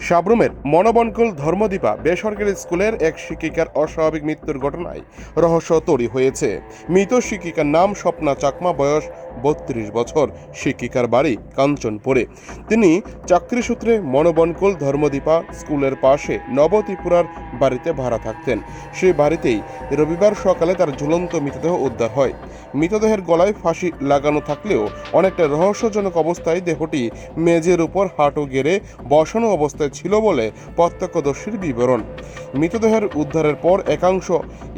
সাব্রুমের মনোবনকুল ধর্মদীপা বেসরকারি স্কুলের এক শিক্ষিকার অস্বাভাবিক মৃত্যুর ঘটনায় রহস্য তৈরি হয়েছে। মৃত শিক্ষিকার নাম স্বপ্না চাকমা, বয়স ৩২ বছর। শিক্ষিকার বাড়ি কাঞ্চনপুরে। তিনি চাকরি সূত্রে মনোবনকুল ধর্মদীপা স্কুলের পাশে নবত্রিপুরার বাড়িতে ভাড়া থাকতেন। সেই বাড়িতেই রবিবার সকালে তার ঝুলন্ত মৃতদেহ উদ্ধার হয়। মৃতদেহের গলায় ফাঁসি লাগানো থাকলেও অনেকটা রহস্যজনক অবস্থায় দেহটি মেঝের উপর হাঁটু গেড়ে বসানো অবস্থায় ছিল বলে প্রত্যক্ষদর্শীর বিবরণ। মৃতদেহের উদ্ধারের পর একাংশ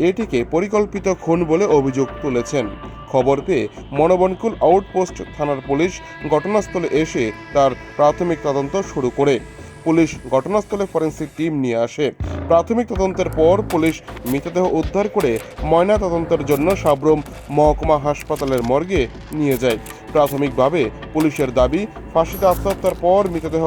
এটিকে পরিকল্পিত খুন বলে অভিযোগ তুলেছেন। খবর পেয়ে মনোবনকুল আউটপোস্ট থানার পুলিশ ঘটনাস্থলে এসে তার প্রাথমিক তদন্ত শুরু করে। পুলিশ ঘটনাস্থলে ফরেনসিক টিম নিয়ে আসে। প্রাথমিক তদন্তের পর পুলিশ মৃতদেহ উদ্ধার করে ময়না তদন্তের জন্য সাব্রুম মহকুমা হাসপাতালের মর্গে নিয়ে যায়। প্রাথমিকভাবে পুলিশের দাবি, ফাঁসিতে আত্মহত্যার পর মৃতদেহ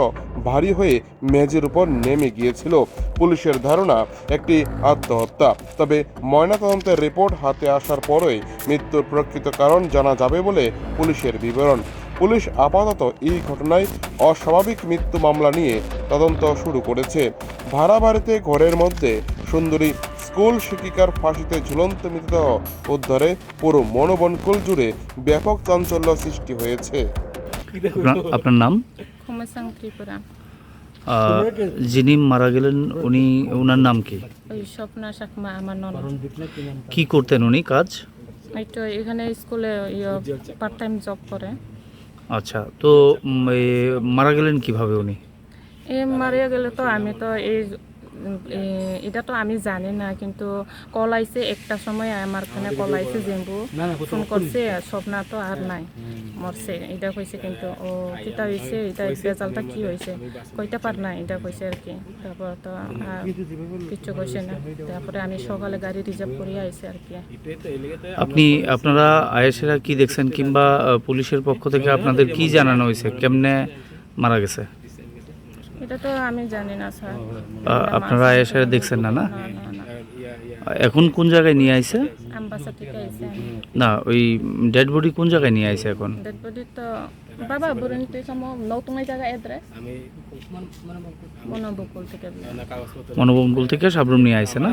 ভারী হয়ে মেঝের উপর নেমে গিয়েছিল। পুলিশের ধারণা একটি আত্মহত্যা। তবে ময়নাতদন্তের রিপোর্ট হাতে আসার পরই মৃত্যুর প্রকৃত কারণ জানা যাবে বলে পুলিশের বিবরণ। পুলিশ আপাতত এই ঘটনায় অস্বাভাবিক মৃত্যু মামলা নিয়ে তদন্ত শুরু করেছে। ভাড়া বাড়িতে ঘরের মধ্যে সুন্দরী স্কুল শিক্ষিকার ফাঁসিতে ঝুলন্ত মৃতদেহ উদ্ধারে পুরো মনোবনকুল জুড়ে ব্যাপক চাঞ্চল্য সৃষ্টি হয়েছে। আপনার নাম? খুমেসাং ত্রিপুরা। যিনি মারা গেলেন ওনার নাম কি? ওই স্বপ্না চাকমা আমার ননদ। কি করতেন উনি কাজ? এই তো এখানে স্কুলে পার্ট টাইম জব করে। আচ্ছা, তো মারা গেলেন কিভাবে উনি? মারিয়া গেলে তো আমি তো এটা তো আমি জানি না, কিন্তু কল আইছে একটা সময় আমার খানে কল আইছে জেম্বু ফোন করছে, স্বপ্না তো আর নাই, মরছে এটা কইছে। কিন্তু ও কিতা হয়েছে, এটা রেজাল্টটা কি হয়েছে কইতে পার না, এটা কইছে আর কি। তারপর তো আর কিছু কইছে না। তারপরে আমি সকালে গাড়ি রিজার্ভ করিয়া আইছি আর কি। আপনারা আয়েশেরা কি দেখছেন, কিংবা পুলিশের পক্ষ থেকে আপনাদের কি জানানো হয়েছে, কেমনে মারা গেছে? এটা তো আমি জানি না স্যার। আপনারা আয়েশেরা দেখছেন না? না, এখন কোন জায়গায় নিয়ে আইছে? আমবাসা থেকে আইছে। না, ওই ডেড বডি কোন জায়গায় নিয়ে আইছে এখন? ডেড বডি তো বাবা বুরন তুই samo নতুন জায়গা অ্যাড্রেস মনোবকুল থেকে মনোবনকুল থেকে সাব্রুম নিয়ে আইছে না?